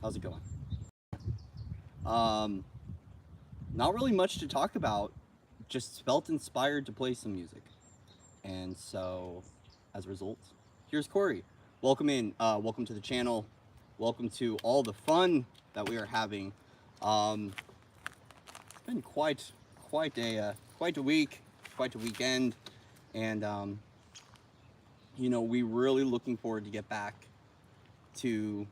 How's it going? Um, Not really much to talk about. Just felt inspired to play some music, and so as a result, here's Corey. Welcome in. Welcome to the channel. Welcome to all the fun that we are having. It's been quite a week, quite a weekend, and we really looking forward to get back to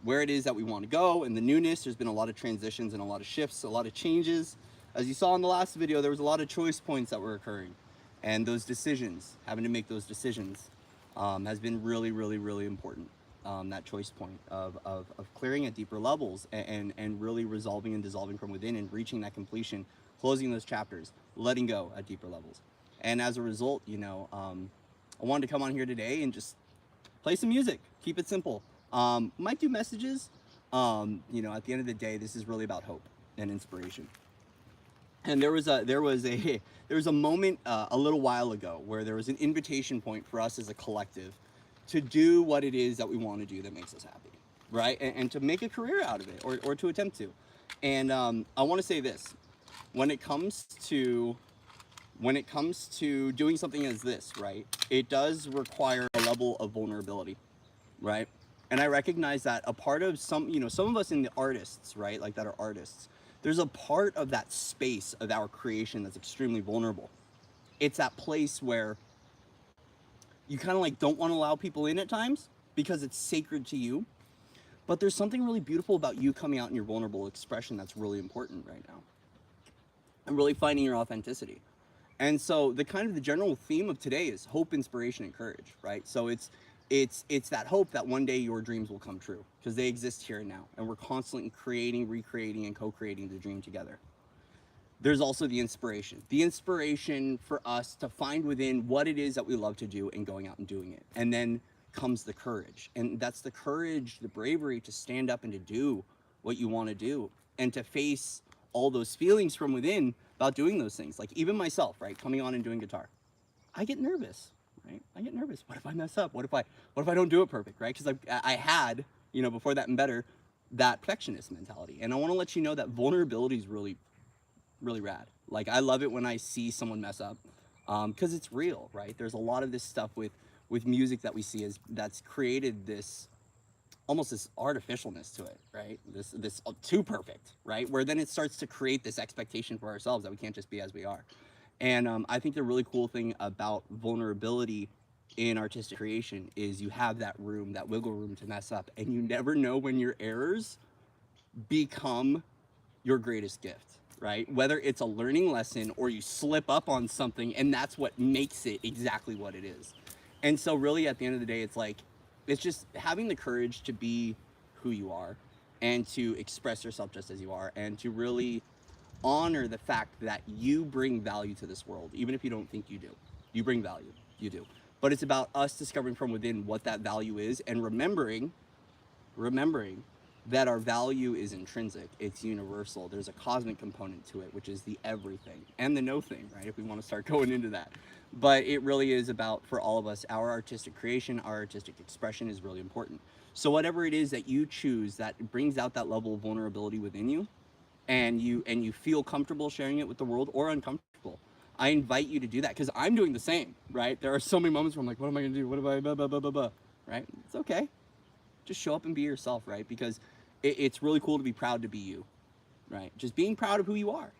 where it is that we want to go and the newness. There's been a lot of transitions and a lot of shifts, a lot of changes. As you saw in the last video, there was a lot of choice points that were occurring, and those decisions, having to make those decisions, has been really, really, really important. That choice point of clearing at deeper levels and really resolving and dissolving from within and reaching that completion, closing those chapters, letting go at deeper levels. And as a result, I wanted to come on here today and just play some music, keep it simple. Might do messages. At the end of the day, this is really about hope and inspiration. And there was a moment a little while ago where there was an invitation point for us as a collective to do what it is that we want to do that makes us happy, right? And to make a career out of it, or to attempt to. And I want to say this: when it comes to doing something as this, right, it does require a level of vulnerability, right? And I recognize that a part of some of us in the artists, right, like that are artists, there's a part of that space of our creation that's extremely vulnerable. It's that place where you kind of like don't want to allow people in at times because it's sacred to you. But there's something really beautiful about you coming out in your vulnerable expression that's really important right now. And really finding your authenticity. And so the general theme of today is hope, inspiration, and courage, right? So it's that hope that one day your dreams will come true because they exist here and now, and we're constantly creating, recreating, and co-creating the dream together. There's also the inspiration for us to find within what it is that we love to do and going out and doing it. And then comes the courage, and that's the courage, the bravery to stand up and to do what you want to do and to face all those feelings from within about doing those things. Like even myself, right, coming on and doing guitar, I get nervous, right? I get nervous. What if I mess up? What if I don't do it perfect, right? Because I had, before that and better, that perfectionist mentality. And I want to let you know that vulnerability is really, really rad. Like I love it when I see someone mess up, because it's real, right? There's a lot of this stuff with music that we see that's created this almost this artificialness to it, right? This too perfect, right? Where then it starts to create this expectation for ourselves that we can't just be as we are. And I think the really cool thing about vulnerability in artistic creation is you have that room, that wiggle room to mess up, and you never know when your errors become your greatest gift, right? Whether it's a learning lesson or you slip up on something, and that's what makes it exactly what it is. And so really at the end of the day, it's just having the courage to be who you are and to express yourself just as you are, and to really honor the fact that you bring value to this world. Even if you don't think you do, you bring value, you do. But it's about us discovering from within what that value is, and remembering that our value is intrinsic, it's universal. There's a cosmic component to it, which is the everything and the no thing, right? If we want to start going into that. But it really is about, for all of us, our artistic creation, our artistic expression is really important. So whatever it is that you choose that brings out that level of vulnerability within you, and you feel comfortable sharing it with the world, or uncomfortable, I invite you to do that, because I'm doing the same, right? There are so many moments where I'm like, what am I gonna do? What if I blah, blah, blah, blah, blah, right? It's okay. Just show up and be yourself, right? Because it's really cool to be proud to be you, right? Just being proud of who you are.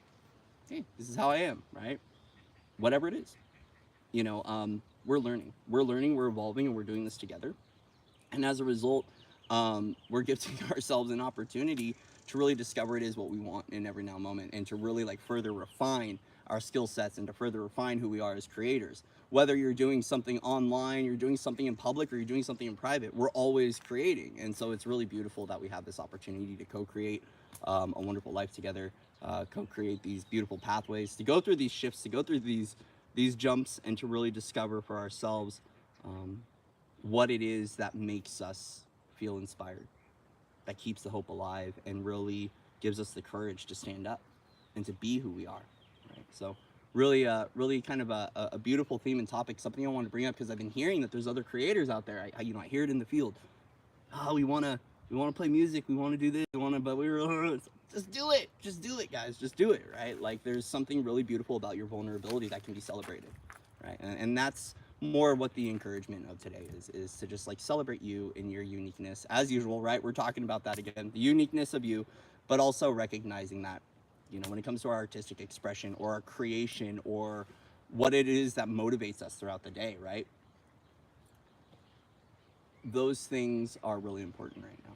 Hey, this is how I am, right? Whatever it is, we're learning, we're evolving, and we're doing this together. And as a result, we're giving ourselves an opportunity to really discover what it is what we want in every now moment, and to really like further refine our skill sets, and to further refine who we are as creators. Whether you're doing something online, you're doing something in public, or you're doing something in private, we're always creating. And so it's really beautiful that we have this opportunity to co-create a wonderful life together, co-create these beautiful pathways, to go through these shifts, to go through these jumps, and to really discover for ourselves what it is that makes us feel inspired, that keeps the hope alive, and really gives us the courage to stand up and to be who we are, right? So really, really kind of a beautiful theme and topic, something I want to bring up because I've been hearing that there's other creators out there. I hear it in the field. Oh, we want to We want to play music. We want to do this. We want to, but we were just do it. Just do it, guys. Just do it, right? Like there's something really beautiful about your vulnerability that can be celebrated, right? And that's more what the encouragement of today is to just like celebrate you in your uniqueness as usual, right? We're talking about that again, the uniqueness of you, but also recognizing that, you know, when it comes to our artistic expression or our creation or what it is that motivates us throughout the day, right? Those things are really important right now.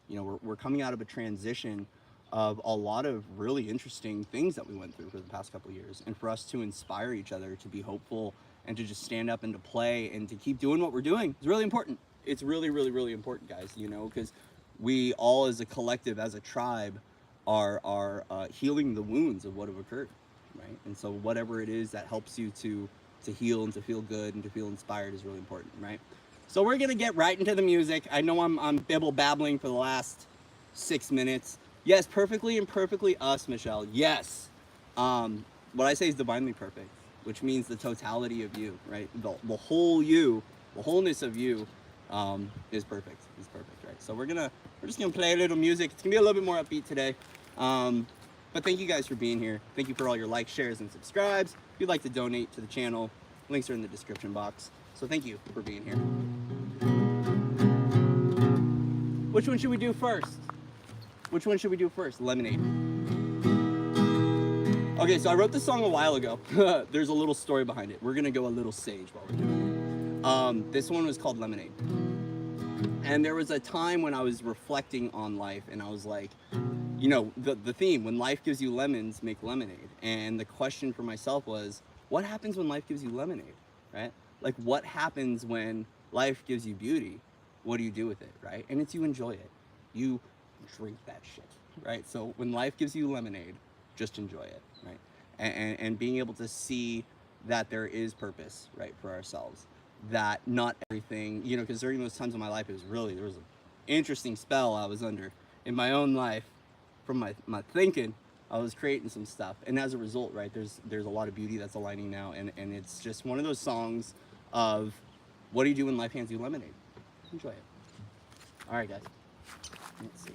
You know, we're coming out of a transition of a lot of really interesting things that we went through for the past couple of years, and for us to inspire each other to be hopeful and to just stand up and to play and to keep doing what we're doing is really important. It's really, really, really important, guys, you know, because we all as a collective, as a tribe, are healing the wounds of what have occurred, right? And so whatever it is that helps you to heal and to feel good and to feel inspired is really important, right? So we're gonna get right into the music. I know I'm bibble babbling for the last 6 minutes. Yes, perfectly and perfectly us, Michelle. Yes. What I say is divinely perfect, which means the totality of you, right? The whole you, the wholeness of you, is perfect. Is perfect, right? So we're just gonna play a little music. It's gonna be a little bit more upbeat today. But thank you guys for being here. Thank you for all your likes, shares, and subscribes. If you'd like to donate to the channel, links are in the description box. So thank you for being here. Which one should we do first? Which one should we do first? Lemonade. Okay, so I wrote this song a while ago. There's a little story behind it. We're gonna go a little sage while we're doing it. This one was called Lemonade. And there was a time when I was reflecting on life and I was like, you know, the theme, when life gives you lemons, make lemonade. And the question for myself was, what happens when life gives you lemonade, right? Like what happens when life gives you beauty? What do you do with it, right? And it's you enjoy it. You drink that shit, right? So when life gives you lemonade, just enjoy it, right? And being able to see that there is purpose, right, for ourselves. That not everything, you know, because during those times of my life, there was an interesting spell I was under in my own life from my thinking. I was creating some stuff, and as a result, right, there's a lot of beauty that's aligning now, and it's just one of those songs of what do you do when life hands you lemonade? Enjoy it. All right, guys. Let's see.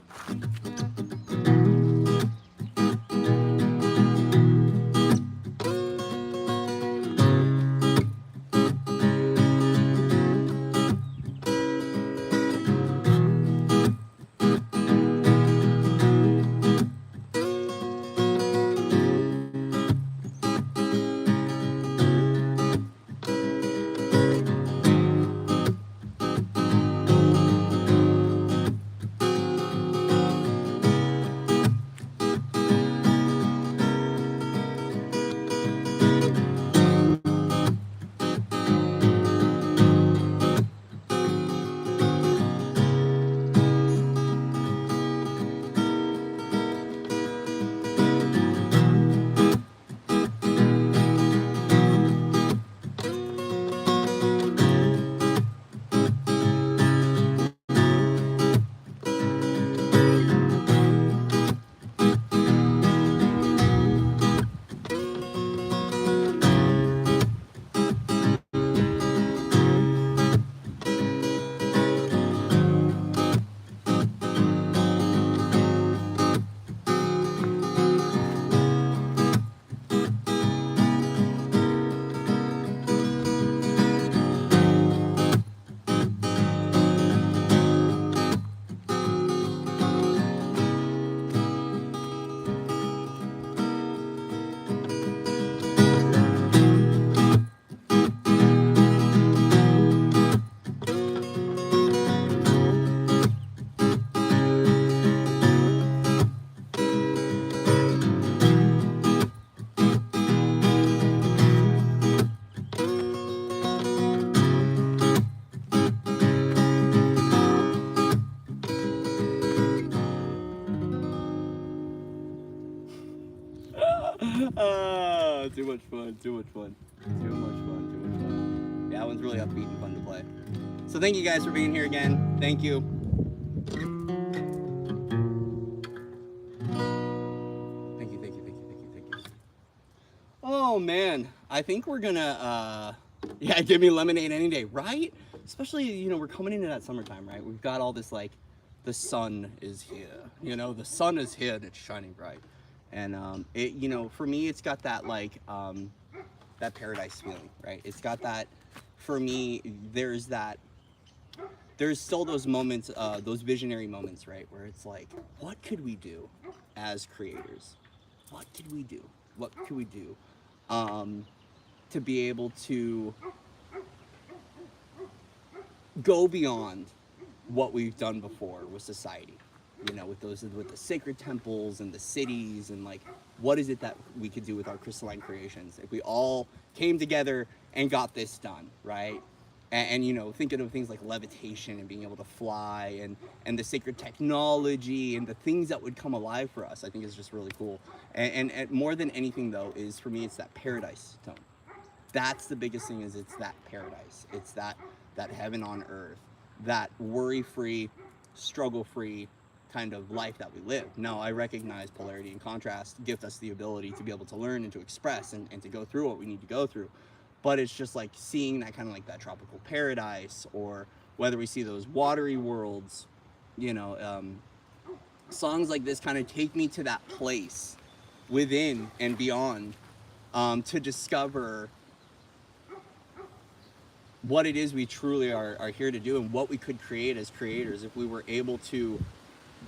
Too much fun, too much fun. Too much fun, too much fun. Yeah, that one's really upbeat and fun to play. So thank you guys for being here again. Thank you. Thank you, thank you, thank you, thank you, thank you. Oh man, I think we're gonna, yeah, give me lemonade any day, right? Especially, you know, we're coming into that summertime, right? We've got all this like the sun is here. You know, the sun is here and it's shining bright. And it, you know, for me, it's got that like that paradise feeling, right? It's got that. For me, there's still those moments, those visionary moments, right, where it's like, what could we do as creators? What could we do? What could we do to be able to go beyond what we've done before with society? You know, with the sacred temples and the cities, and like, what is it that we could do with our crystalline creations if we all came together and got this done, right? And you know, thinking of things like levitation and being able to fly, and the sacred technology and the things that would come alive for us, I think is just really cool. And more than anything though, is for me, it's that paradise tone. That's the biggest thing, is it's that paradise. It's that heaven on earth, that worry-free, struggle-free kind of life that we live. Now, I recognize polarity and contrast give us the ability to be able to learn and to express and to go through what we need to go through. But it's just like seeing that kind of like that tropical paradise, or whether we see those watery worlds, you know, songs like this kind of take me to that place within and beyond, to discover what it is we truly are here to do, and what we could create as creators if we were able to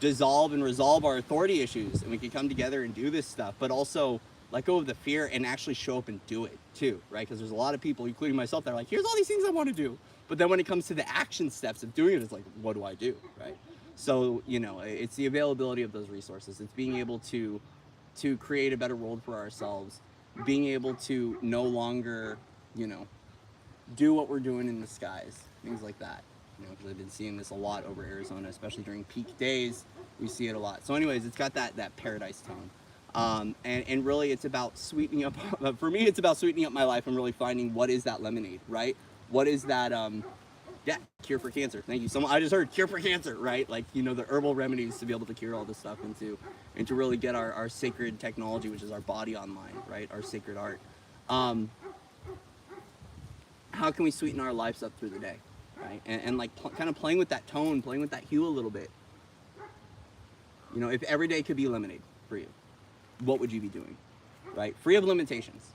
dissolve and resolve our authority issues, and we could come together and do this stuff, but also let go of the fear and actually show up and do it too, right? Because there's a lot of people, including myself, that are like, here's all these things I want to do, but then when it comes to the action steps of doing it, it's like, what do I do, right? So, you know, it's the availability of those resources. It's being able to create a better world for ourselves, being able to no longer, you know, do what we're doing in the skies, things like that. You know, because I've been seeing this a lot over Arizona, especially during peak days. We see it a lot. So anyways, it's got that paradise tone. And really it's about sweetening up, for me, it's about sweetening up my life and really finding what is that lemonade, right? What is that, yeah, cure for cancer. Thank you so much. I just heard cure for cancer, right? Like, you know, the herbal remedies to be able to cure all this stuff, and to really get our sacred technology, which is our body online, right? Our sacred art. How can we sweeten our lives up through the day, right? And like kind of playing with that tone, playing with that hue a little bit. You know, if every day could be lemonade for you, what would you be doing, right? Free of limitations,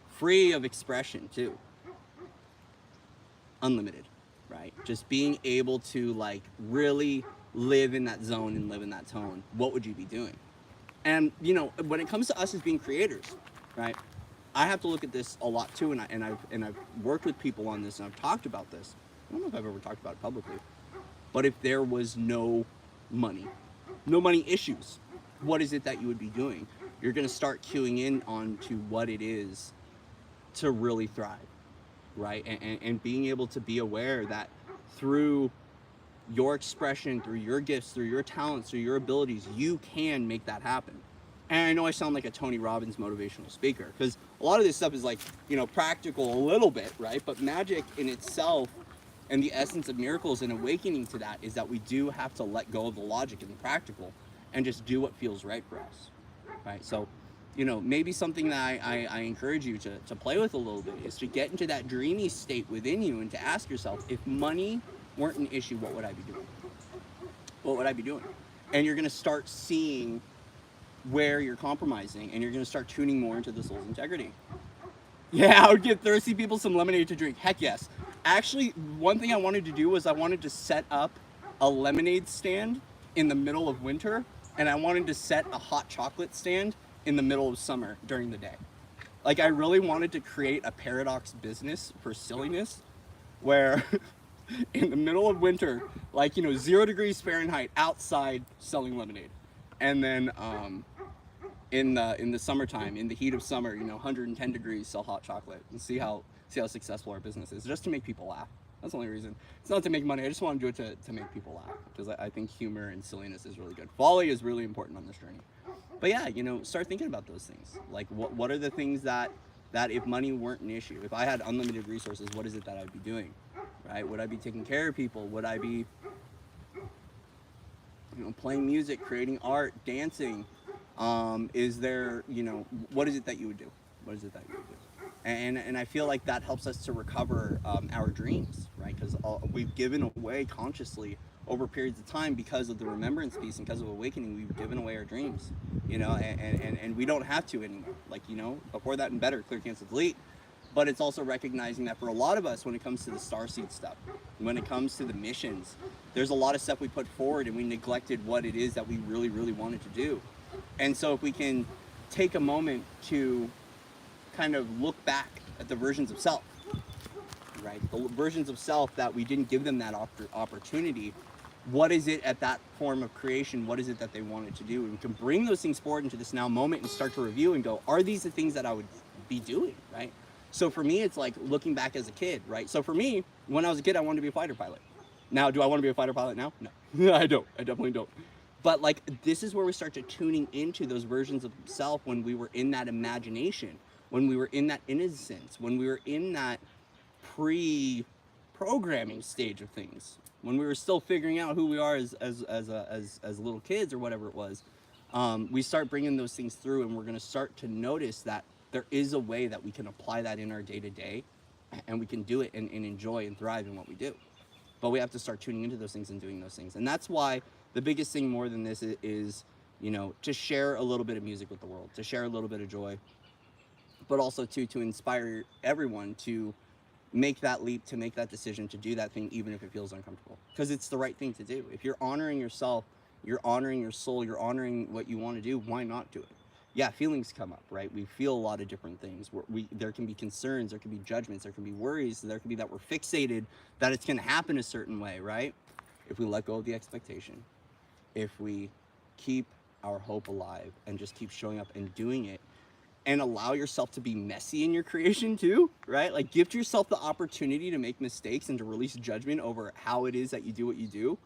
free of expression too, unlimited, right? Just being able to like really live in that zone and live in that tone. What would you be doing? And you know, when it comes to us as being creators, right? I have to look at this a lot too, and I've worked with people on this, and I've talked about this. I don't know if I've ever talked about it publicly, but if there was no money issues, what is it that you would be doing? You're going to start cueing in onto what it is to really thrive, right? And being able to be aware that through your expression, through your gifts, through your talents, through your abilities, you can make that happen. And I know I sound like a Tony Robbins motivational speaker, because a lot of this stuff is like, you know, practical a little bit, right? But magic in itself, and the essence of miracles and awakening to that, is that we do have to let go of the logic and the practical and just do what feels right for us, right? So, you know, maybe something that I encourage you to play with a little bit is to get into that dreamy state within you and to ask yourself, if money weren't an issue, what would I be doing? What would I be doing? And you're going to start seeing where you're compromising, and you're going to start tuning more into the soul's integrity. Yeah, I would give thirsty people some lemonade to drink. Heck yes. Actually, one thing I wanted to do was I wanted to set up a lemonade stand in the middle of winter, and I wanted to set a hot chocolate stand in the middle of summer during the day. Like, I really wanted to create a paradox business for silliness, where in the middle of winter, like, you know, 0 degrees Fahrenheit outside selling lemonade. And then in the summertime, in the heat of summer, you know, 110 degrees, sell hot chocolate, and see how successful our business is, just to make people laugh. That's the only reason. It's not to make money. I just want to do it to make people laugh, because I think humor and silliness is really good. Folly is really important on this journey. But yeah, you know, start thinking about those things. Like, what are the things that if money weren't an issue, if I had unlimited resources, what is it that I'd be doing, right? Would I be taking care of people? Would I be, you know, playing music, creating art, dancing? Is there, you know, what is it that you would do? What is it that you would do? And I feel like that helps us to recover our dreams, right? Because we've given away consciously over periods of time because of the remembrance piece and because of awakening. We've given away our dreams, you know, and we don't have to anymore. Like, you know, before that and better, clear, cancel, delete. But it's also recognizing that for a lot of us, when it comes to the starseed stuff, when it comes to the missions, there's a lot of stuff we put forward and we neglected what it is that we really, really wanted to do. And so if we can take a moment to kind of look back at the versions of self, right? The versions of self that we didn't give them that opportunity. What is it at that form of creation? What is it that they wanted to do? And we can bring those things forward into this now moment and start to review and go, are these the things that I would be doing, right? So for me, it's like looking back as a kid, right? So for me, when I was a kid, I wanted to be a fighter pilot. Now, do I want to be a fighter pilot now? No, I don't. I definitely don't. But like, this is where we start to tuning into those versions of self when we were in that imagination, when we were in that innocence, when we were in that pre-programming stage of things, when we were still figuring out who we are as little kids or whatever it was. We start bringing those things through, and we're going to start to notice that there is a way that we can apply that in our day-to-day, and we can do it and enjoy and thrive in what we do. But we have to start tuning into those things and doing those things. And that's why the biggest thing more than this is, you know, to share a little bit of music with the world, to share a little bit of joy, but also to inspire everyone to make that leap, to make that decision, to do that thing, even if it feels uncomfortable. Because it's the right thing to do. If you're honoring yourself, you're honoring your soul, you're honoring what you want to do, why not do it? Yeah, feelings come up, right? We feel a lot of different things. There can be concerns, there can be judgments, there can be worries, there can be that we're fixated that it's going to happen a certain way, right? If we let go of the expectation, if we keep our hope alive and just keep showing up and doing it, and allow yourself to be messy in your creation too, right? Like, give yourself the opportunity to make mistakes and to release judgment over how it is that you do what you do.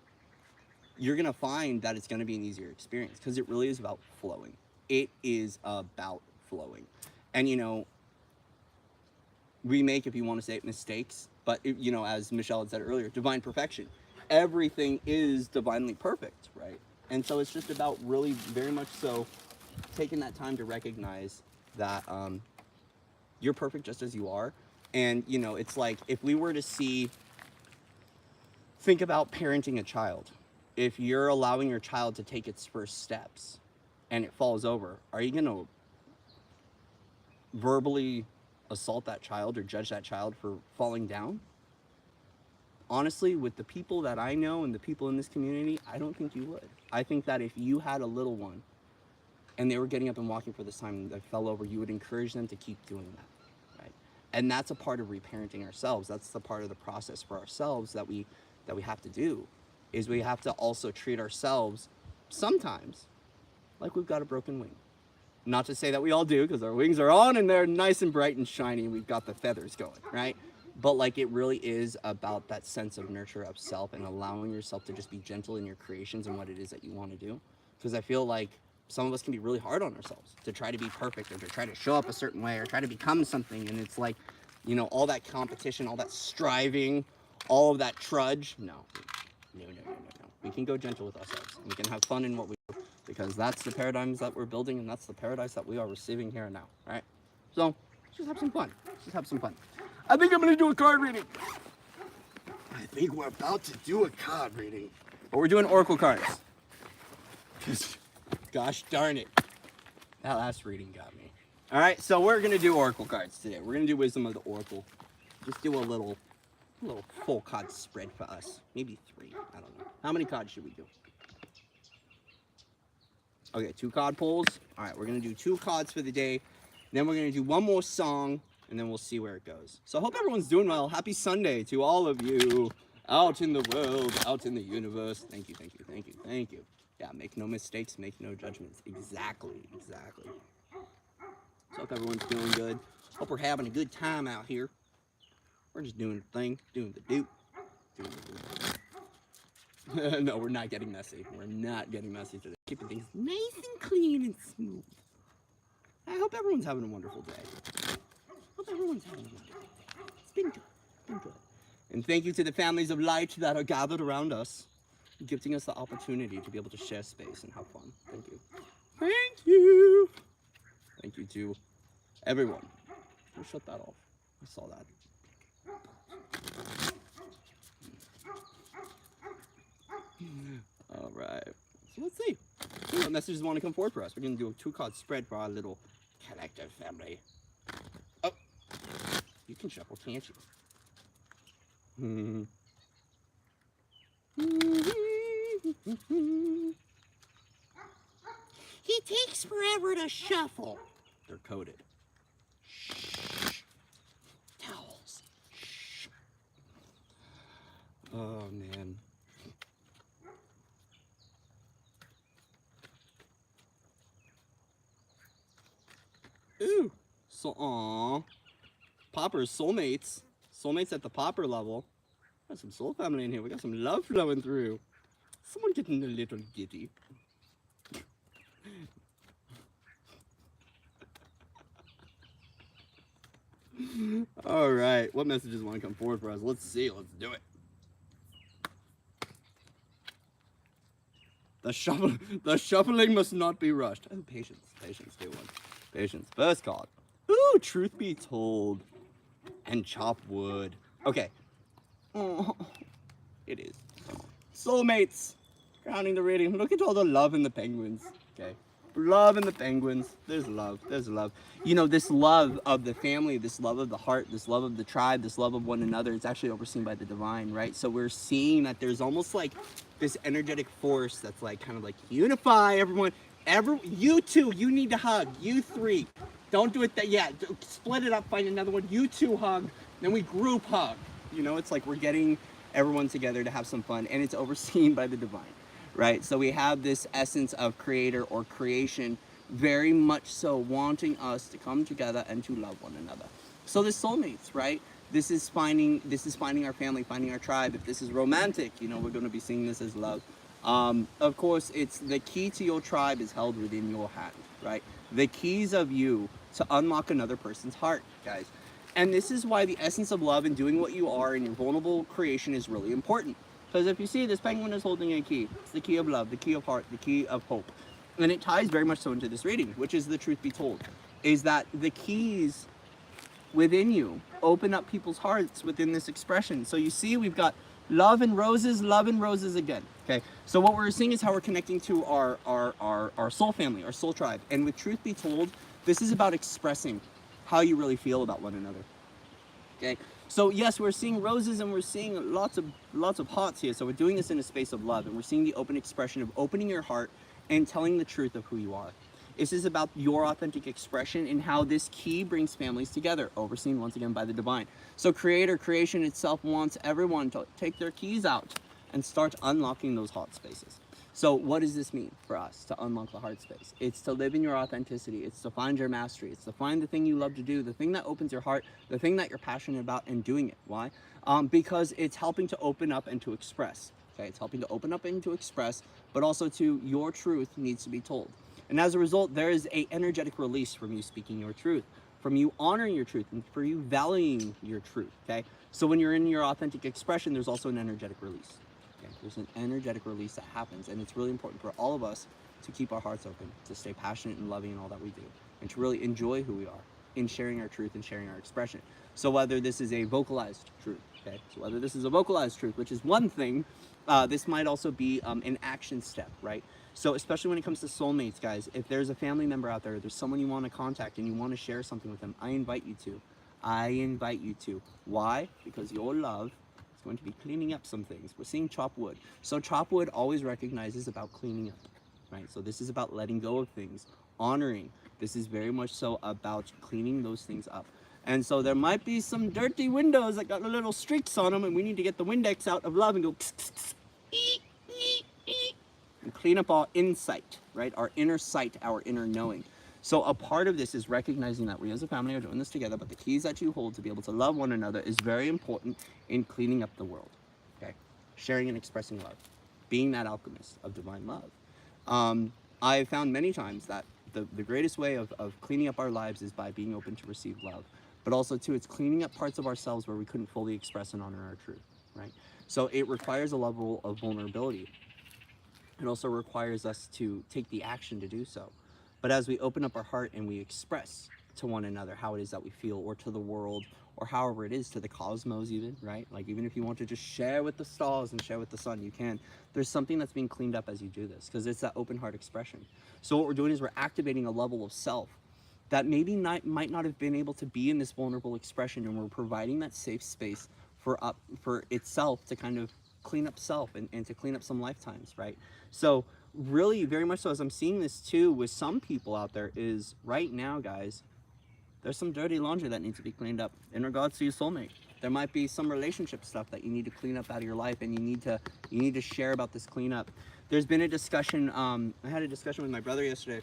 You're going to find that it's going to be an easier experience, because it really is about flowing. It is about flowing. And, you know, we make, if you want to say it, mistakes, but, you know, as Michelle had said earlier, divine perfection. Everything is divinely perfect, right? And so it's just about really very much so taking that time to recognize that you're perfect just as you are. And, you know, it's like, if we were to think about parenting a child. If you're allowing your child to take its first steps and it falls over, are you going to verbally assault that child or judge that child for falling down? Honestly, with the people that I know and the people in this community, I don't think you would. I think that if you had a little one and they were getting up and walking for this time and they fell over, you would encourage them to keep doing that, right? And that's a part of reparenting ourselves. That's the part of the process for ourselves that we have to do, is we have to also treat ourselves sometimes like we've got a broken wing. Not to say that we all do, because our wings are on and they're nice and bright and shiny and we've got the feathers going, right? But like, it really is about that sense of nurture of self and allowing yourself to just be gentle in your creations and what it is that you want to do. Because I feel like some of us can be really hard on ourselves to try to be perfect or to try to show up a certain way or try to become something. And it's like, you know, all that competition, all that striving, all of that trudge. No. We can go gentle with ourselves. And we can have fun in what we do, because that's the paradigms that we're building, and that's the paradise that we are receiving here and now, right? So let's just have some fun. I think I'm going to do a card reading. I think we're about to do a card reading. But we're doing oracle cards. Gosh darn it. That last reading got me. All right, so we're going to do oracle cards today. We're going to do Wisdom of the Oracle. Just do a little full card spread for us. Maybe 3. I don't know. How many cards should we do? Okay, 2 card pulls. All right, we're going to do 2 cards for the day. Then we're going to do one more song, and then we'll see where it goes. So I hope everyone's doing well. Happy Sunday to all of you out in the world, out in the universe. Thank you. Yeah, make no mistakes, make no judgments. Exactly. So I hope everyone's doing good. Hope we're having a good time out here. We're just doing the thing, doing the do. No, we're not getting messy. We're not getting messy today. Keeping things nice and clean and smooth. I hope everyone's having a wonderful day. It's been good. And thank you to the families of light that are gathered around us, giving us the opportunity to be able to share space and have fun. Thank you. Thank you to everyone. I'll shut that off. I saw that. All right. So let's see. What messages want to come forward for us? We're going to do a 2-card spread for our little collective family. Oh, you can shuffle, can't you? He takes forever to shuffle. They're coded. Shh. Towels. Shh. Oh, man. Ooh. So, aw. Poppers, soulmates. Soulmates at the popper level. Got some soul family in here. We got some love flowing through. Someone getting a little giddy. All right. What messages want to come forward for us? Let's see. Let's do it. The shuffling must not be rushed. Oh, patience. Patience. Good one. Patience. First card. Ooh, truth be told. And chop wood. Okay. Oh, it is. Soulmates. Crowning the reading. Look at all the love in the penguins. Okay. Love in the penguins. There's love. There's love. You know, this love of the family, this love of the heart, this love of the tribe, this love of one another, it's actually overseen by the divine, right? So we're seeing that there's almost like this energetic force that's like kind of like unify everyone. You two, you need to hug. You three. Don't do it that, yeah, split it up, find another one. You two hug, then we group hug. You know, it's like we're getting everyone together to have some fun, and it's overseen by the divine, right? So we have this essence of creator or creation very much so wanting us to come together and to love one another. So the soulmates, right? This is finding our family, finding our tribe. If this is romantic, you know, we're going to be seeing this as love. Of course, it's the key to your tribe is held within your hand, right? The keys of you to unlock another person's heart, guys. And this is why the essence of love and doing what you are in your vulnerable creation is really important. Because if you see, this penguin is holding a key. It's the key of love, the key of heart, the key of hope. And it ties very much so into this reading, which is the truth be told, is that the keys within you open up people's hearts within this expression. So you see, we've got love and roses again. Okay, so what we're seeing is how we're connecting to our soul family, our soul tribe. And with truth be told, this is about expressing how you really feel about one another. Okay, so yes, we're seeing roses and we're seeing lots of hearts here. So we're doing this in a space of love, and we're seeing the open expression of opening your heart and telling the truth of who you are. This is about your authentic expression and how this key brings families together, overseen once again by the divine. So creation itself wants everyone to take their keys out and start unlocking those heart spaces. So what does this mean for us to unlock the heart space? It's to live in your authenticity. It's to find your mastery. It's to find the thing you love to do, the thing that opens your heart, the thing that you're passionate about, and doing it. Why? Because it's helping to open up and to express. Okay, it's helping to open up and to express, but also to your truth needs to be told. And as a result, there is an energetic release from you speaking your truth, from you honoring your truth, and for you valuing your truth, okay? So when you're in your authentic expression, there's also an energetic release. Okay? There's an energetic release that happens, and it's really important for all of us to keep our hearts open, to stay passionate and loving in all that we do, and to really enjoy who we are in sharing our truth and sharing our expression. So whether this is a vocalized truth, okay? So whether this is a vocalized truth, which is one thing, this might also be an action step, right? So especially when it comes to soulmates, guys, if there's a family member out there, there's someone you want to contact and you want to share something with them, I invite you to. I invite you to. Why? Because your love is going to be cleaning up some things. We're seeing chop wood. So chop wood always recognizes about cleaning up, right? So this is about letting go of things, honoring. This is very much so about cleaning those things up. And so there might be some dirty windows that got little streaks on them, and we need to get the Windex out of love and go and clean up our insight, right? Our inner sight, our inner knowing. So a part of this is recognizing that we as a family are doing this together, but the keys that you hold to be able to love one another is very important in cleaning up the world, okay? Sharing and expressing love, being that alchemist of divine love. I have found many times that the greatest way of cleaning up our lives is by being open to receive love, but also too, it's cleaning up parts of ourselves where we couldn't fully express and honor our truth, right? So it requires a level of vulnerability. It also requires us to take the action to do so. But as we open up our heart and we express to one another how it is that we feel, or to the world, or however it is, to the cosmos even, right? Like even if you want to just share with the stars and share with the sun, you can. There's something that's being cleaned up as you do this, because it's that open heart expression. So what we're doing is we're activating a level of self that maybe might not have been able to be in this vulnerable expression, and we're providing that safe space for itself to kind of clean up self, and to clean up some lifetimes, right? So really, very much so, as I'm seeing this too with some people out there, is right now, guys, there's some dirty laundry that needs to be cleaned up in regards to your soulmate. There might be some relationship stuff that you need to clean up out of your life, and you need to share about this cleanup. There's been a discussion, I had a discussion with my brother yesterday,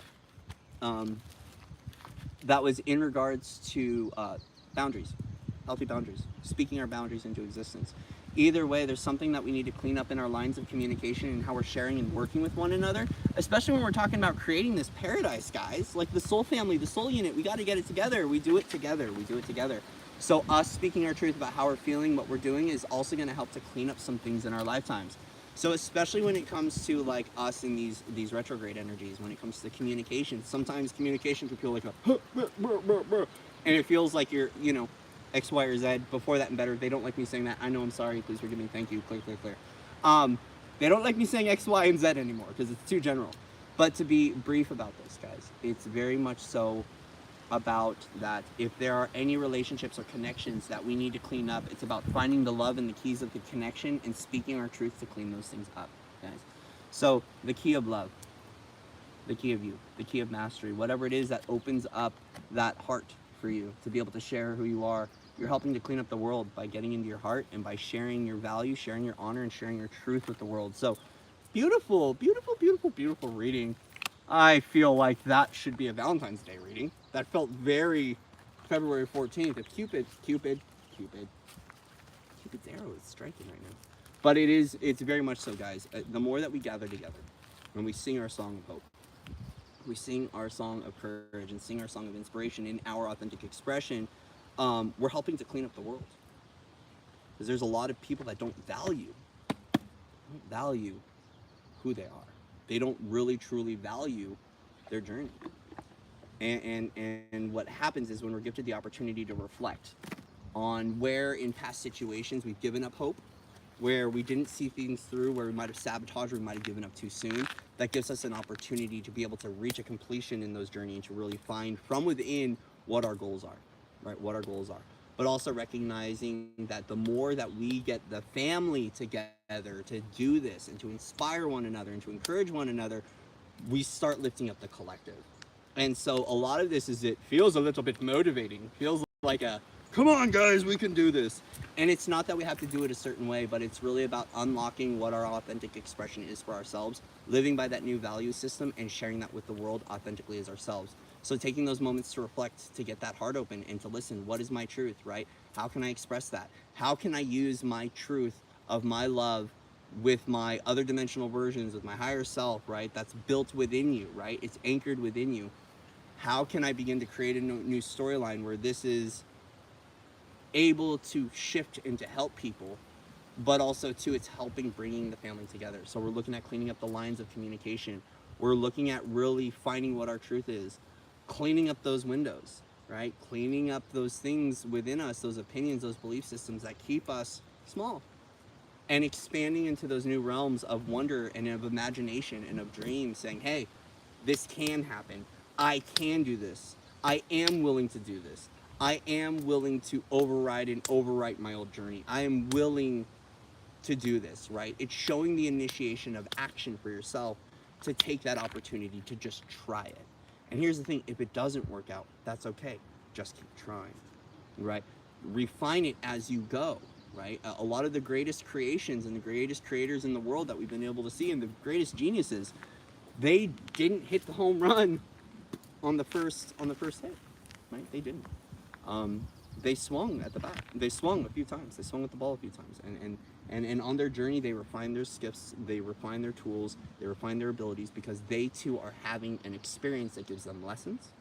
that was in regards to boundaries, healthy boundaries, speaking our boundaries into existence. Either way, there's something that we need to clean up in our lines of communication and how we're sharing and working with one another, especially when we're talking about creating this paradise, guys. Like the soul family, the soul unit, we got to get it together. We do it together. We do it together. So us speaking our truth about how we're feeling, what we're doing, is also going to help to clean up some things in our lifetimes. So especially when it comes to like us in these retrograde energies, when it comes to communication, sometimes communication can feel like a and it feels like you're, X, Y, or Z. Before that and better, they don't like me saying that. I know, I'm sorry, please forgive me, thank you, clear, clear, clear. They don't like me saying X, Y, and Z anymore because it's too general. But to be brief about this, guys, it's very much so about that if there are any relationships or connections that we need to clean up, it's about finding the love and the keys of the connection and speaking our truth to clean those things up, guys. So the key of love, the key of you, the key of mastery, whatever it is that opens up that heart for you to be able to share who you are. You're helping to clean up the world by getting into your heart and by sharing your value, sharing your honor, and sharing your truth with the world. So beautiful, beautiful, beautiful, beautiful reading. I feel like that should be a Valentine's Day reading. That felt very February 14th. If Cupid's arrow is striking right now. But it's very much so, guys. The more that we gather together, when we sing our song of hope, we sing our song of courage, and sing our song of inspiration in our authentic expression, we're helping to clean up the world. Because there's a lot of people that don't value who they are. They don't really truly value their journey. And what happens is when we're gifted the opportunity to reflect on where in past situations we've given up hope, where we didn't see things through, where we might have sabotaged, or we might have given up too soon, that gives us an opportunity to be able to reach a completion in those journeys and to really find from within what our goals are, right? What our goals are. But also recognizing that the more that we get the family together to do this and to inspire one another and to encourage one another, we start lifting up the collective. And so a lot of this it feels a little bit motivating, feels like a, come on guys, we can do this. And it's not that we have to do it a certain way, but it's really about unlocking what our authentic expression is for ourselves, living by that new value system and sharing that with the world authentically as ourselves. So taking those moments to reflect, to get that heart open and to listen, what is my truth, right? How can I express that? How can I use my truth of my love with my other dimensional versions, with my higher self, right? That's built within you, right? It's anchored within you. How can I begin to create a new storyline where this is able to shift and to help people, but also too, it's helping bringing the family together. So we're looking at cleaning up the lines of communication. We're looking at really finding what our truth is, cleaning up those windows, right? Cleaning up those things within us, those opinions, those belief systems that keep us small, and expanding into those new realms of wonder and of imagination and of dreams, saying, hey, this can happen. I can do this. I am willing to do this. I am willing to override and overwrite my old journey. I am willing to do this, right? It's showing the initiation of action for yourself to take that opportunity to just try it. And here's the thing, if it doesn't work out, that's okay. Just keep trying, right? Refine it as you go, right? A lot of the greatest creations and the greatest creators in the world that we've been able to see, and the greatest geniuses, they didn't hit the home run on the first hit, right? They didn't. They swung at the bat. They swung a few times. They swung at the ball a few times. And on their journey, they refine their skiffs, they refine their tools, they refine their abilities, because they too are having an experience that gives them lessons.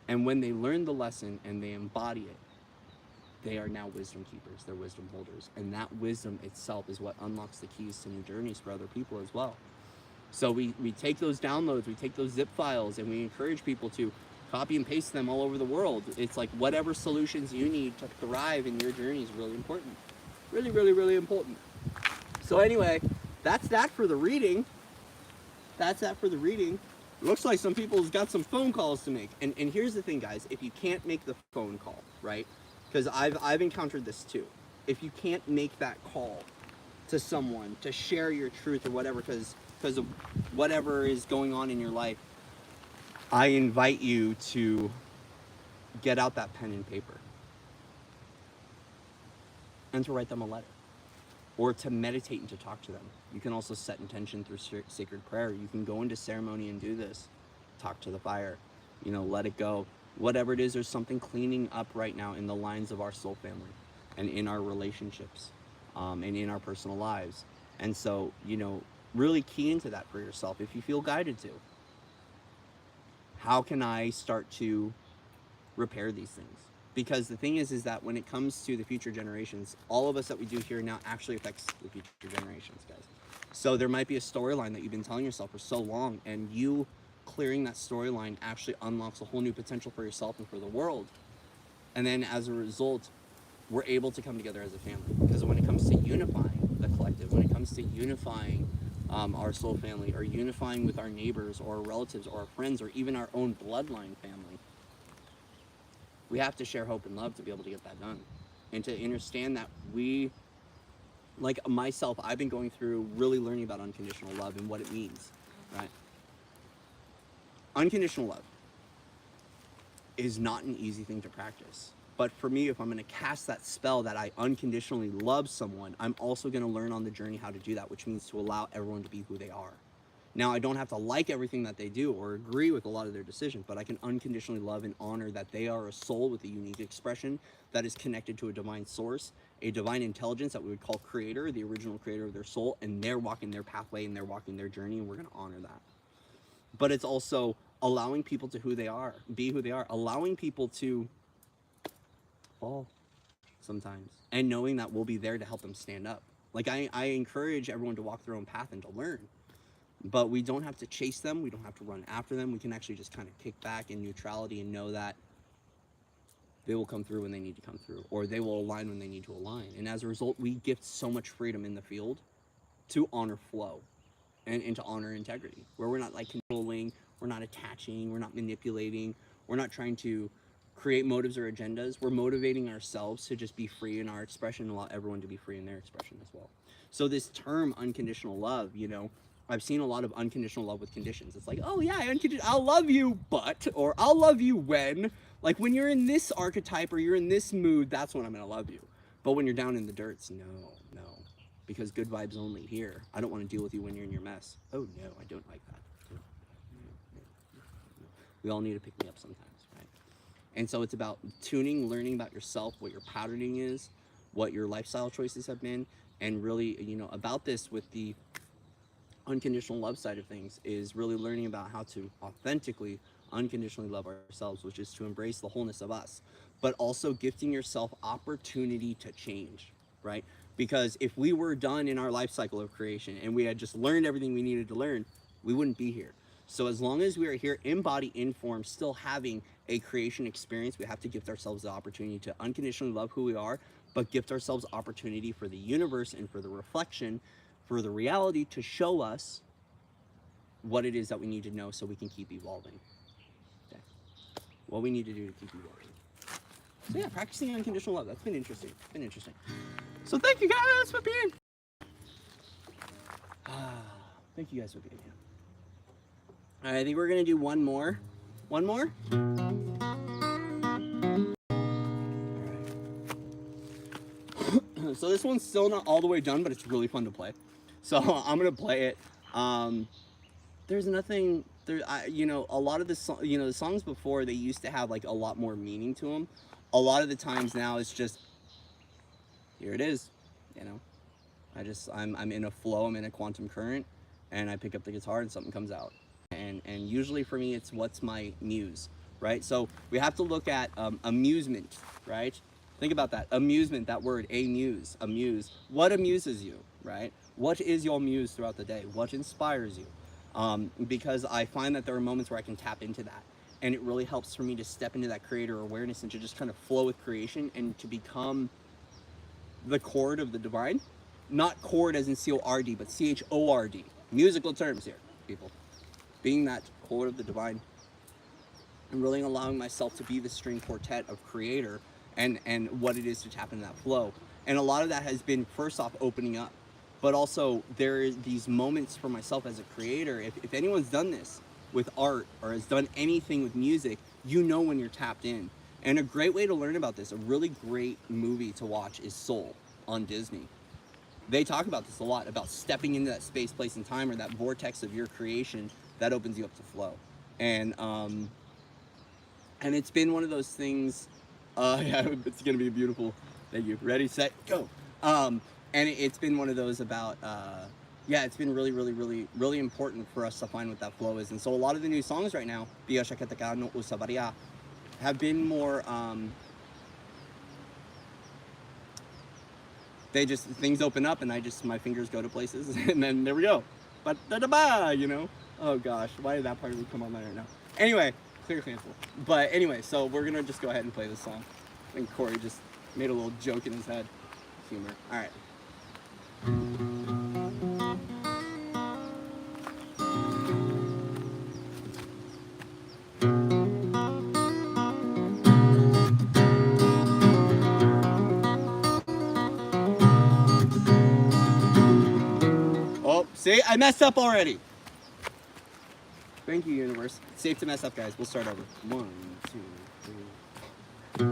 And when they learn the lesson and they embody it, they are now wisdom keepers, they're wisdom holders. And that wisdom itself is what unlocks the keys to new journeys for other people as well. So we take those downloads, we take those zip files, and we encourage people to copy and paste them all over the world. It's like whatever solutions you need to thrive in your journey is really important. Really, really, really important. So anyway, that's that for the reading. That's that for the reading. Looks like some people's got some phone calls to make. And here's the thing, guys. If you can't make the phone call, right? Because I've encountered this too. If you can't make that call to someone to share your truth or whatever, because of whatever is going on in your life, I invite you to get out that pen and paper and to write them a letter, or to meditate and to talk to them. You can also set intention through sacred prayer. You can go into ceremony and do this. Talk to the fire, you know, let it go. Whatever it is, there's something cleaning up right now in the lines of our soul family and in our relationships and in our personal lives. And so, you know, really key into that for yourself if you feel guided to. How can I start to repair these things? Because the thing is that when it comes to the future generations, all of us that we do here now actually affects the future generations, guys. So there might be a storyline that you've been telling yourself for so long, and you clearing that storyline actually unlocks a whole new potential for yourself and for the world. And then as a result, we're able to come together as a family. Because when it comes to unifying the collective, when it comes to unifying our soul family, or unifying with our neighbors or our relatives or our friends or even our own bloodline family, we have to share hope and love to be able to get that done. And to understand that we, like myself, I've been going through really learning about unconditional love and what it means, right? Unconditional love is not an easy thing to practice. But for me, if I'm going to cast that spell that I unconditionally love someone, I'm also going to learn on the journey how to do that, which means to allow everyone to be who they are. Now, I don't have to like everything that they do or agree with a lot of their decisions, but I can unconditionally love and honor that they are a soul with a unique expression that is connected to a divine source, a divine intelligence that we would call creator, the original creator of their soul, and they're walking their pathway and they're walking their journey, and we're going to honor that. But it's also allowing people to who they are, be who they are, allowing people to fall sometimes, and knowing that we'll be there to help them stand up. Like I encourage everyone to walk their own path and to learn. But we don't have to chase them. We don't have to run after them. We can actually just kind of kick back in neutrality and know that they will come through when they need to come through, or they will align when they need to align. And as a result, we gift so much freedom in the field to honor flow and to honor integrity, where we're not like controlling, we're not attaching, we're not manipulating, we're not trying to create motives or agendas. We're motivating ourselves to just be free in our expression and allow everyone to be free in their expression as well. So this term unconditional love, you know, I've seen a lot of unconditional love with conditions. It's like, oh yeah, I'll love you, but, or I'll love you when, like when you're in this archetype or you're in this mood, that's when I'm gonna love you. But when you're down in the dirts, no, because good vibes only here. I don't want to deal with you when you're in your mess. Oh no, I don't like that. No. We all need to pick me up sometimes, right? And so it's about tuning, learning about yourself, what your patterning is, what your lifestyle choices have been, and really, you know, about this with the unconditional love side of things is really learning about how to authentically, unconditionally love ourselves, which is to embrace the wholeness of us, but also gifting yourself opportunity to change, right? Because if we were done in our life cycle of creation and we had just learned everything we needed to learn, we wouldn't be here. So as long as we are here in body, in form, still having a creation experience, we have to gift ourselves the opportunity to unconditionally love who we are, but gift ourselves opportunity for the universe and for the reflection, for the reality to show us what it is that we need to know so we can keep evolving. Okay. What we need to do to keep evolving. So yeah, practicing unconditional love, that's been interesting. So thank you guys for being thank you guys for being here. All right, I think we're gonna do one more. One more? So this one's still not all the way done, but it's really fun to play. So I'm gonna play it. There's nothing there. You know, a lot of the songs before, they used to have like a lot more meaning to them. A lot of the times now it's just, here it is. You know, I'm in a flow. I'm in a quantum current, and I pick up the guitar and something comes out. And usually for me, it's what's my muse, right? So we have to look at amusement, right? Think about that. Amusement, that word, amuse. What amuses you, right? What is your muse throughout the day? What inspires you? Because I find that there are moments where I can tap into that. and it really helps for me to step into that creator awareness and to just kind of flow with creation and to become the chord of the divine. Not chord as in C-O-R-D, but C-H-O-R-D. Musical terms here, people. Being that chord of the divine and really allowing myself to be the string quartet of creator and what it is to tap into that flow. And a lot of that has been, first off, opening up. But also, there is these moments for myself as a creator. If anyone's done this with art or has done anything with music, you know when you're tapped in. And a great way to learn about this, a really great movie to watch is Soul on Disney. They talk about this a lot, about stepping into that space, place, and time, or that vortex of your creation that opens you up to flow. And it's been one of those things, yeah, it's gonna be beautiful. Thank you. Ready, set, go. And it's been one of those about, yeah, it's been really, really, really, really important for us to find what that flow is. And so a lot of the new songs right now, have been more, things open up and my fingers go to places and then there we go. But da-da-ba, you know? Oh gosh, why did that part come on there right now? Anyway, clear cancel. But anyway, so we're gonna just go ahead and play this song. I think Corey just made a little joke in his head. Humor. All right. Oh, see, I messed up already. Thank you, universe. It's safe to mess up, guys. We'll start over. 1, 2, 3.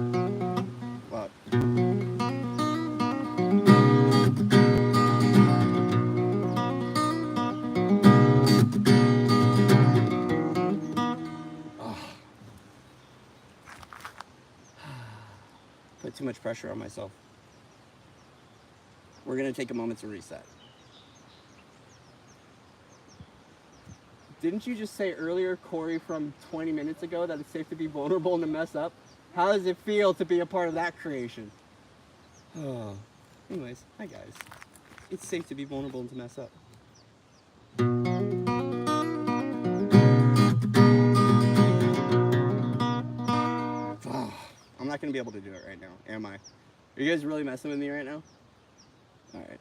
Wow. Put too much pressure on myself. We're gonna take a moment to reset. Didn't you just say earlier, Corey, from 20 minutes ago, that it's safe to be vulnerable and to mess up? How does it feel to be a part of that creation? Oh. Anyways, hi guys. It's safe to be vulnerable and to mess up. Oh, I'm not gonna be able to do it right now, am I? Are you guys really messing with me right now? Alright.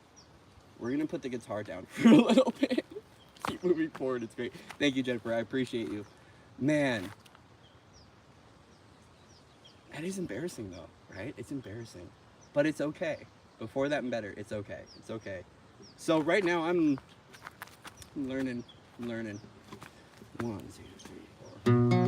We're gonna put the guitar down for a little bit. Keep moving forward, it's great. Thank you, Jennifer, I appreciate you. Man. That is embarrassing though, right? It's embarrassing. But it's okay. Before that and better, it's okay. It's okay. So right now I'm learning. 1, 2, 3, 4.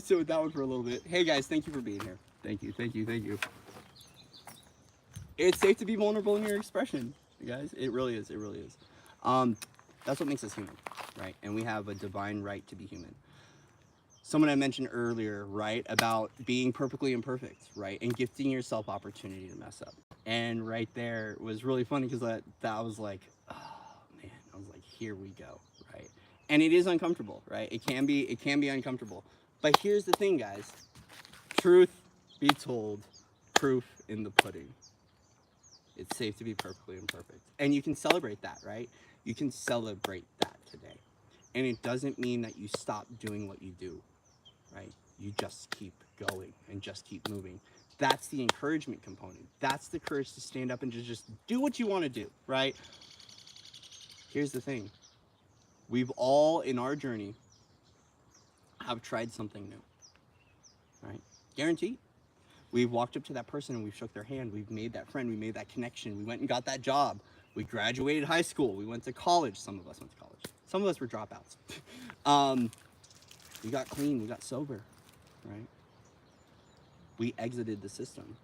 sit with that one for a little bit. Hey guys, thank you for being here. Thank you, thank you, thank you. It's safe to be vulnerable in your expression, you guys. It really is, it really is. That's what makes us human, right? And we have a divine right to be human. Someone I mentioned earlier, right, about being perfectly imperfect, right, and gifting yourself opportunity to mess up. And right there was really funny because that was like, oh man, I was like, here we go, right? And it is uncomfortable, right? It can be uncomfortable. But here's the thing, guys. Truth be told, proof in the pudding. It's safe to be perfectly imperfect. And you can celebrate that, right? You can celebrate that today. And it doesn't mean that you stop doing what you do, right? You just keep going and just keep moving. That's the encouragement component. That's the courage to stand up and just do what you want to do, right? Here's the thing. We've all, in our journey, have tried something new, right? Guaranteed. We've walked up to that person and we've shook their hand. We've made that friend. We made that connection. We went and got that job. We graduated high school. We went to college. Some of us went to college. Some of us were dropouts. We got clean. We got sober, right? We exited the system.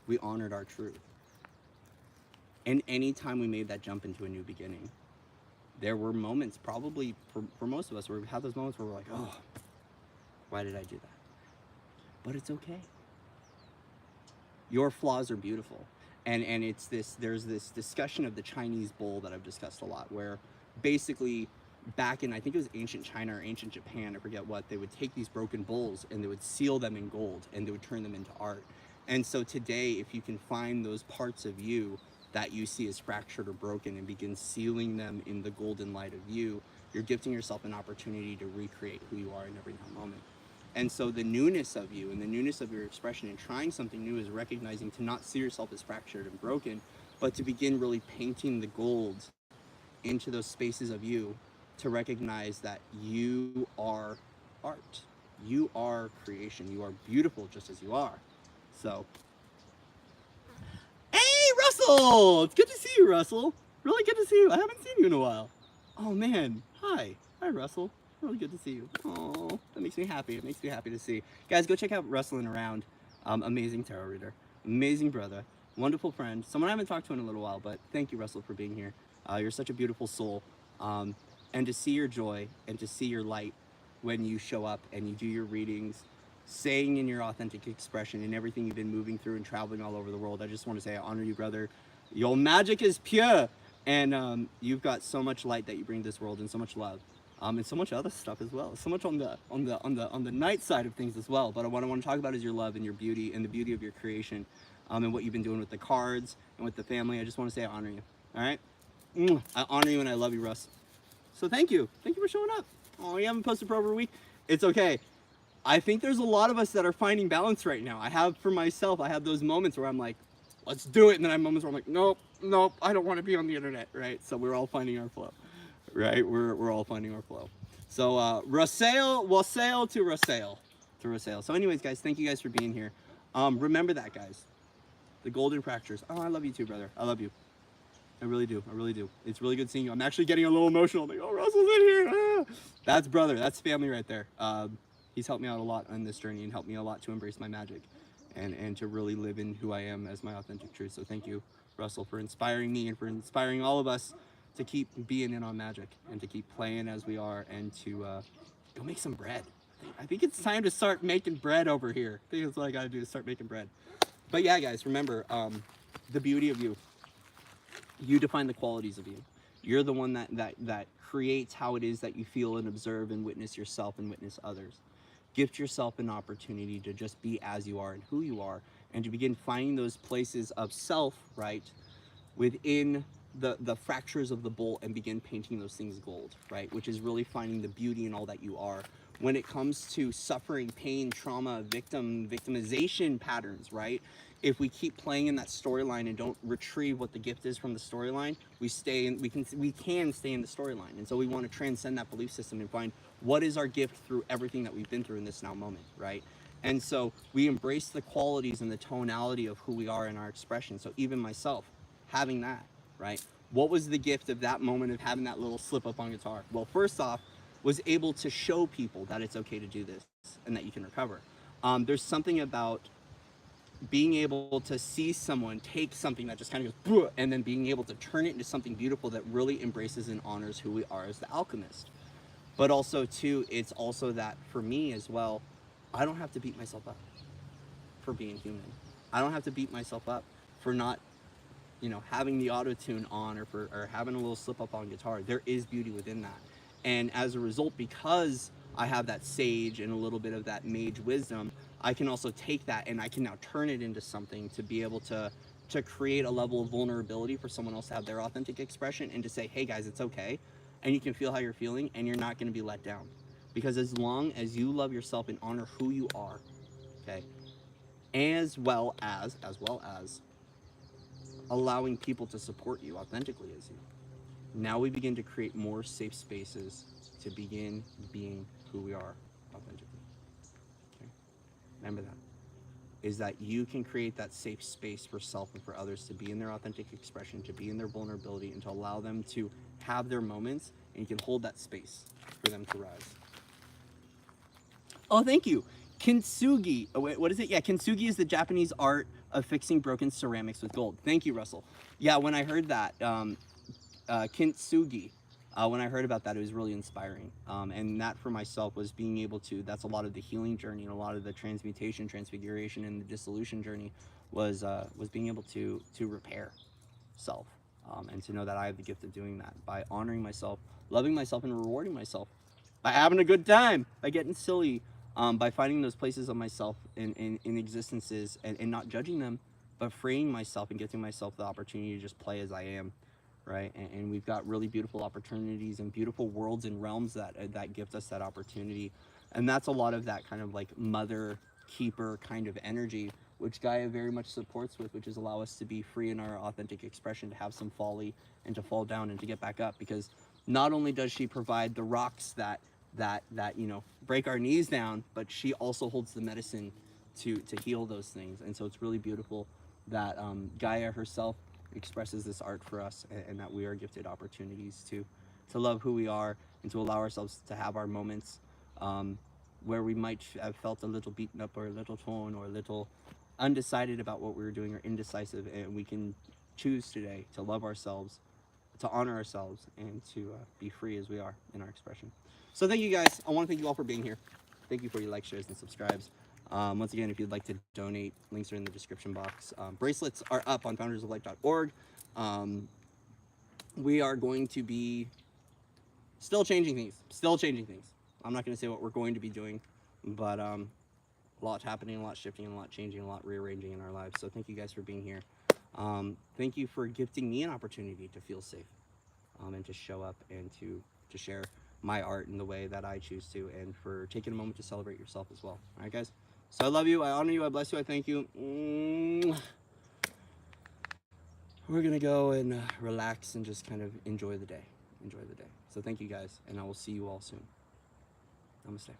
We honored our truth. And anytime we made that jump into a new beginning, there were moments, probably for most of us, where we had those moments where we're like, oh, why did I do that? But it's okay. Your flaws are beautiful. And it's this, there's this discussion of the Chinese bowl that I've discussed a lot, where basically back in, I think it was ancient China or ancient Japan, I forget what, they would take these broken bowls and they would seal them in gold and they would turn them into art. And so today, if you can find those parts of you that you see as fractured or broken and begin sealing them in the golden light of you, you're gifting yourself an opportunity to recreate who you are in every moment. And so the newness of you and the newness of your expression and trying something new is recognizing to not see yourself as fractured and broken, but to begin really painting the gold into those spaces of you, to recognize that you are art. You are creation. You are beautiful just as you are. So, hey, Russell! It's good to see you, Russell. Really good to see you. I haven't seen you in a while. Oh, man. Hi. Hi, Russell. Really good to see you. Oh, that makes me happy. It makes me happy to see. Guys, go check out Rustling Around. Amazing tarot reader. Amazing brother. Wonderful friend. Someone I haven't talked to in a little while, but thank you, Russell, for being here. You're such a beautiful soul. And to see your joy and to see your light when you show up and you do your readings, saying in your authentic expression and everything you've been moving through and traveling all over the world, I just want to say I honor you, brother. Your magic is pure. And you've got so much light that you bring to this world and so much love. And so much other stuff as well. So much on the night side of things as well. But what I want to talk about is your love and your beauty and the beauty of your creation, and what you've been doing with the cards and with the family. I just want to say I honor you. All right, I honor you and I love you, Russ. So thank you for showing up. Oh, you haven't posted for over a week. It's okay. I think there's a lot of us that are finding balance right now. I have for myself. I have those moments where I'm like, let's do it, and then I have moments where I'm like, nope, I don't want to be on the internet, right? So we're all finding our flow. Right, we're all finding our flow. So Russell, wassail to Russell, to Russell. So anyways, guys, thank you guys for being here. Remember that, guys. The golden fractures. Oh, I love you too, brother. I love you. I really do. I really do. It's really good seeing you. I'm actually getting a little emotional. I'm like, oh, Russell's in here. Ah. That's brother. That's family right there. He's helped me out a lot on this journey and helped me a lot to embrace my magic and to really live in who I am as my authentic truth. So thank you, Russell, for inspiring me and for inspiring all of us to keep being in on magic and to keep playing as we are and to go make some bread. I think it's time to start making bread over here. I think that's what I gotta do, to start making bread. But yeah, guys, remember, the beauty of you. You define the qualities of you. You're the one that creates how it is that you feel and observe and witness yourself and witness others. Gift yourself an opportunity to just be as you are and who you are, and to begin finding those places of self, right, within the fractures of the bowl, and begin painting those things gold, right? Which is really finding the beauty in all that you are. When it comes to suffering, pain, trauma, victimization patterns, right? If we keep playing in that storyline and don't retrieve what the gift is from the storyline, we can stay in the storyline. And so we want to transcend that belief system and find what is our gift through everything that we've been through in this now moment, right? And so we embrace the qualities and the tonality of who we are in our expression. So even myself, having that, right? What was the gift of that moment of having that little slip up on guitar? Well, first off, was able to show people that it's okay to do this and that you can recover. There's something about being able to see someone take something that just kind of goes, and then being able to turn it into something beautiful that really embraces and honors who we are as the alchemist. But also, too, it's also that for me as well, I don't have to beat myself up for being human. I don't have to beat myself up for not, having the auto tune on, or having a little slip up on guitar. There is beauty within that. And as a result, because I have that sage and a little bit of that mage wisdom, I can also take that and I can now turn it into something to be able to create a level of vulnerability for someone else to have their authentic expression and to say, hey guys, it's okay. And you can feel how you're feeling and you're not going to be let down. Because as long as you love yourself and honor who you are, okay, as well as allowing people to support you authentically as you, now we begin to create more safe spaces to begin being who we are authentically. Okay? Remember that. Is that you can create that safe space for self and for others to be in their authentic expression, to be in their vulnerability, and to allow them to have their moments, and you can hold that space for them to rise. Oh, thank you. Kintsugi. Oh, wait, what is it? Yeah, Kintsugi is the Japanese art of fixing broken ceramics with gold. Thank you, Russell. Yeah, when I heard that, Kintsugi, when I heard about that, it was really inspiring. And that for myself was being able to, that's a lot of the healing journey and a lot of the transmutation, transfiguration, and the dissolution journey was being able to repair self. And to know that I have the gift of doing that by honoring myself, loving myself, and rewarding myself by having a good time, by getting silly, by finding those places of myself in existences and not judging them, but freeing myself and giving myself the opportunity to just play as I am, right? And we've got really beautiful opportunities and beautiful worlds and realms that gift us that opportunity. And that's a lot of that kind of like mother keeper kind of energy, which Gaia very much supports with, which is allow us to be free in our authentic expression, to have some folly and to fall down and to get back up. Because not only does she provide the rocks that break our knees down, but she also holds the medicine to heal those things. And so it's really beautiful that Gaia herself expresses this art for us, and that we are gifted opportunities to love who we are and to allow ourselves to have our moments where we might have felt a little beaten up or a little torn or a little undecided about what we were doing or indecisive, and we can choose today to love ourselves, to honor ourselves, and to be free as we are in our expression. So thank you guys. I want to thank you all for being here. Thank you for your likes, shares, and subscribes. Once again, if you'd like to donate, links are in the description box. Bracelets are up on foundersoflight.org. We are going to be still changing things. I'm not going to say what we're going to be doing, but a lot happening, a lot shifting, a lot changing, a lot rearranging in our lives. So thank you guys for being here. Thank you for gifting me an opportunity to feel safe, and to show up and to share my art in the way that I choose to, and for taking a moment to celebrate yourself as well. All right, guys? So I love you, I honor you, I bless you, I thank you. We're going to go and relax and just kind of enjoy the day. So thank you guys, and I will see you all soon. Namaste.